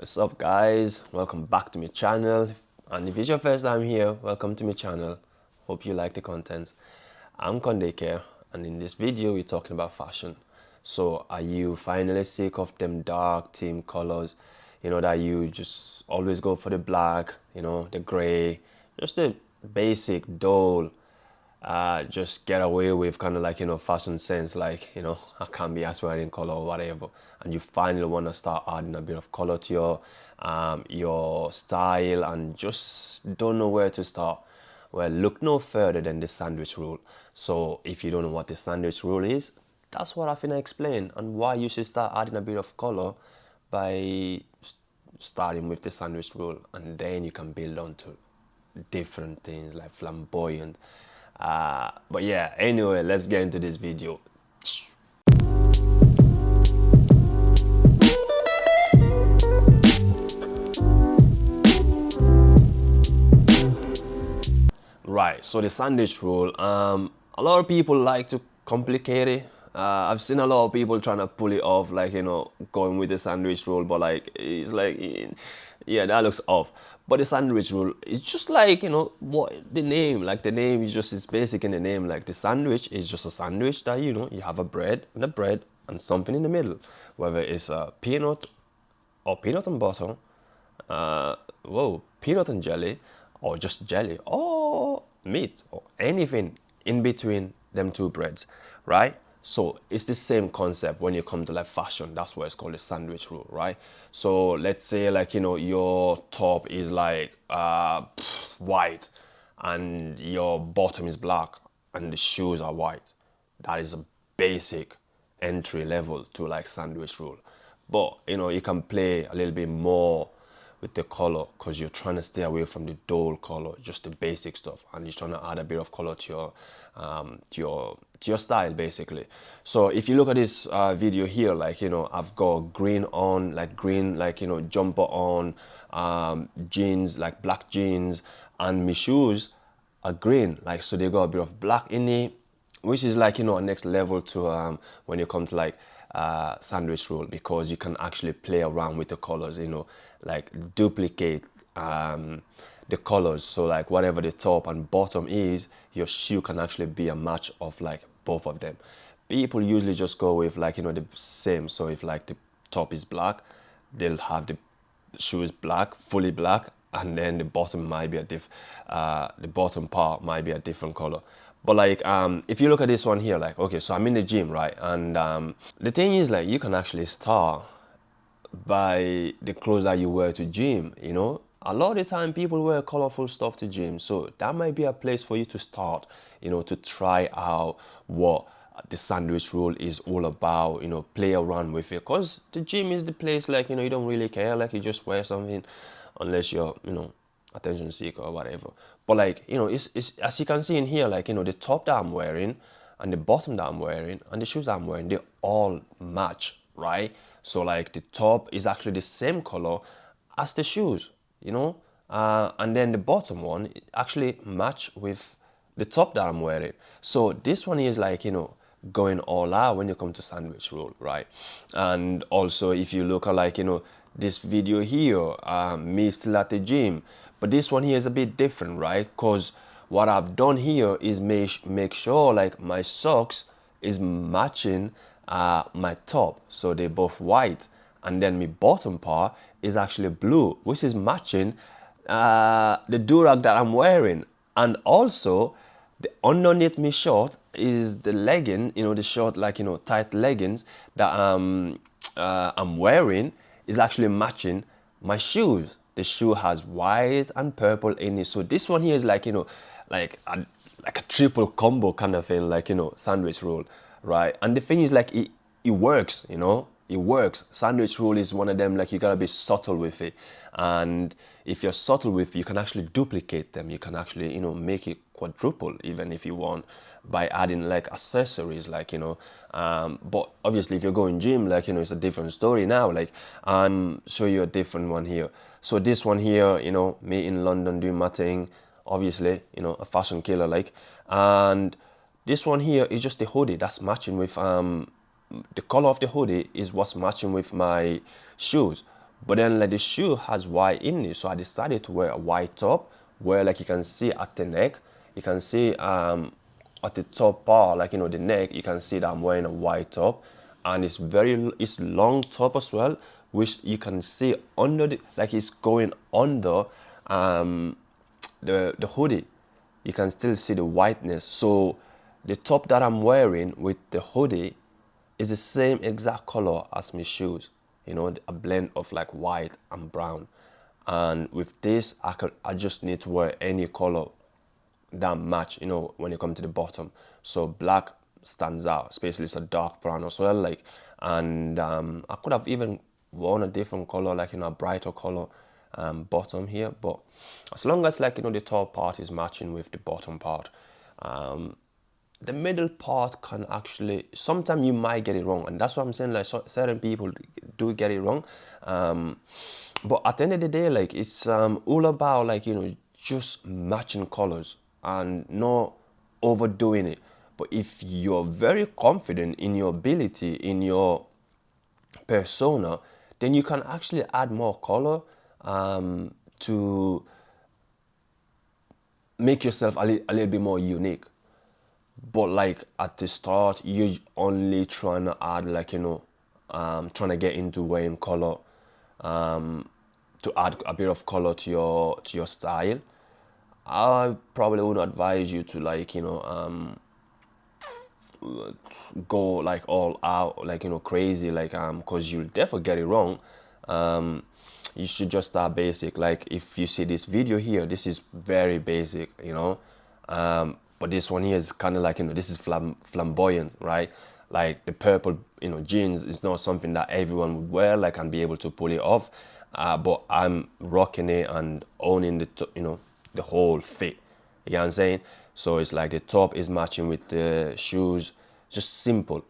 What's up guys, welcome back to my channel, and if it's your first time here, welcome to my channel. Hope you like the content. I'm Kondeke, and in this video we're talking about fashion. So are you finally sick of them dark theme colors, that you just always go for the black, the gray, just the basic dull, just get away with kind of like fashion sense, like I can't be aspiring color or whatever, and you finally want to start adding a bit of color to your style and just don't know where to start. Well, look no further than the sandwich rule. So if you don't know what the sandwich rule is, that's what I finna explain, and why you should start adding a bit of color by starting with the sandwich rule, and then you can build on to different things like flamboyant. But yeah, anyway, let's get into this video. Right, so the sandwich rule, a lot of people like to complicate it. I've seen a lot of people trying to pull it off, like going with the sandwich rule, but like it's like, yeah, that looks off. But the sandwich rule is just like what the name, like the name is just, it's basic in the name. Like the sandwich is just a sandwich that you have a bread and something in the middle, whether it's a peanut or peanut and butter, peanut and jelly, or just jelly, or meat, or anything in between them two breads, right? So it's the same concept when you come to like fashion. That's why it's called the sandwich rule, right? So let's say like your top is like white and your bottom is black and the shoes are white. That is a basic entry level to like sandwich rule. But you can play a little bit more with the color because you're trying to stay away from the dull color, just the basic stuff, and you're trying to add a bit of color to your style basically. So if you look at this video here, like I've got green on, like green, like jumper on, jeans, like black jeans, and my shoes are green, like, so they got a bit of black in it, which is like a next level to when you come to like sandwich rule, because you can actually play around with the colors, like duplicate the colors. So like whatever the top and bottom is, your shoe can actually be a match of like both of them. People usually just go with like the same. So if like the top is black, they'll have the shoes black, fully black, and then the bottom might be the bottom part might be a different color. But like if you look at this one here, like, okay, so I'm in the gym, right? And the thing is, like, you can actually start by the clothes that you wear to gym. A lot of the time people wear colorful stuff to gym, so that might be a place for you to start, to try out what the sandwich rule is all about, play around with it, because the gym is the place, like, you don't really care, like, you just wear something unless you're attention seeker or whatever. But like it's as you can see in here, like the top that I'm wearing and the bottom that I'm wearing and the shoes that I'm wearing, they all match, right? So like the top is actually the same color as the shoes, and then the bottom one actually match with the top that I'm wearing. So this one is like going all out when you come to sandwich rule, right? And also if you look at like this video here, me still at the gym, but this one here is a bit different, right? Because what I've done here is make sure like my socks is matching my top, so they're both white, and then my bottom part is actually blue, which is matching the durag that I'm wearing. And also the underneath my short is the legging, the short, like tight leggings that I'm wearing is actually matching my shoes. The shoe has white and purple in it, so this one here is like like a triple combo kind of thing, like sandwich rule, right? And the thing is, like, it works, it works. Sandwich rule is one of them, like, you gotta be subtle with it, and if you're subtle with it, you can actually duplicate them. You can actually make it quadruple even if you want, by adding like accessories, like but obviously if you're going gym, like it's a different story now. Like show you a different one here. So this one here, me in London doing my thing, obviously a fashion killer, like. And this one here is just the hoodie that's matching with the color of the hoodie is what's matching with my shoes. But then like the shoe has white in it, so I decided to wear a white top where like you can see at the neck, you can see at the top part, like the neck, you can see that I'm wearing a white top, and it's long top as well, which you can see under the, like it's going under the hoodie. You can still see the whiteness. So the top that I'm wearing with the hoodie is the same exact color as my shoes. A blend of like white and brown. And with this, I just need to wear any color that match, when you come to the bottom. So black stands out, especially it's a dark brown as well. Like, and I could have even worn a different color, like a brighter color bottom here. But as long as like the top part is matching with the bottom part, the middle part can actually, sometimes you might get it wrong, and that's what I'm saying. Like certain people do get it wrong, but at the end of the day, like it's all about like just matching colors and not overdoing it. But if you're very confident in your ability, in your persona, then you can actually add more color to make yourself a little bit more unique. But like at the start, you're only trying to add like trying to get into wearing color, to add a bit of color to your style. I probably would advise you to like go like all out, like crazy, like because you'll definitely get it wrong. You should just start basic. Like if you see this video here, this is very basic, but this one here is kind of like this is flamboyant, right? Like the purple jeans is not something that everyone would wear like and be able to pull it off, but I'm rocking it and owning the whole fit. You know what I'm saying? So it's like the top is matching with the shoes, just simple.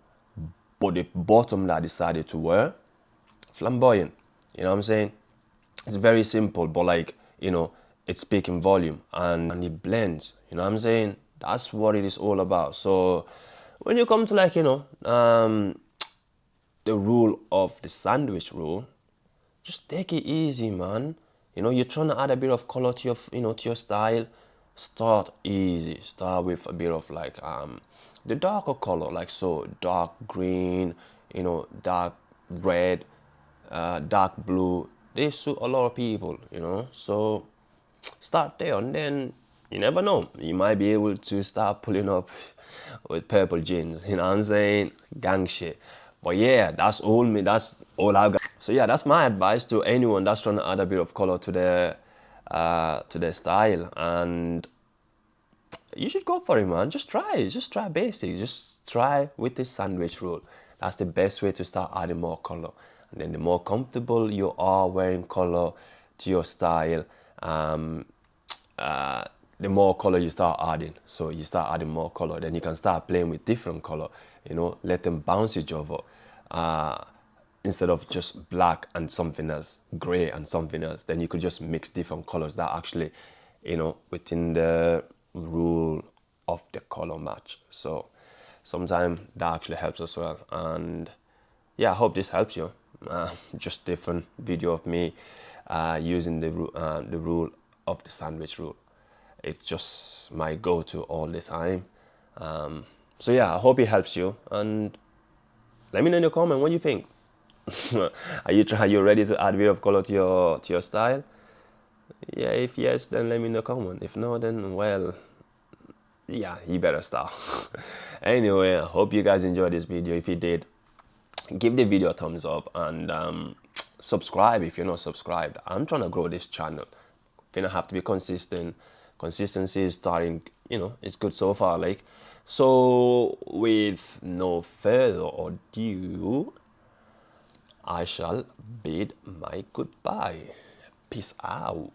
But the bottom that I decided to wear, flamboyant. You know what I'm saying? It's very simple, but like, it's speaking volume and it blends. You know what I'm saying? That's what it is all about. So when you come to like, the rule of the sandwich rule, just take it easy, man. You're trying to add a bit of color to your style. Start easy. Start with a bit of like the darker color, like so dark green, dark red, dark blue. They suit a lot of people, So start there, and then you never know. You might be able to start pulling up with purple jeans. You know what I'm saying? Gang shit. But yeah, that's all me. That's all I've got. So yeah, that's my advice to anyone that's trying to add a bit of color to their style, and you should go for it, man. Just try it. Just try basic. Just try with the sandwich rule. That's the best way to start adding more color. And then the more comfortable you are wearing color to your style, the more color you start adding. So you start adding more color, then you can start playing with different color. Let them bounce each other. Instead of just black and something else, gray and something else, then you could just mix different colors that actually, within the rule of the color match. So sometimes that actually helps as well. And yeah, I hope this helps you. Just different video of me using the rule of the sandwich rule. It's just my go-to all the time. So yeah, I hope it helps you, and let me know in the comment what you think. Are you ready to add a bit of color to your style? Yeah, if yes, then let me know in the comment. If no, then well, yeah, you better start. Anyway, I hope you guys enjoyed this video. If you did, give the video a thumbs up, and subscribe if you're not subscribed. I'm trying to grow this channel. I have to be consistent. Consistency is starting, it's good so far. Like, so with no further ado, I shall bid my goodbye. Peace out.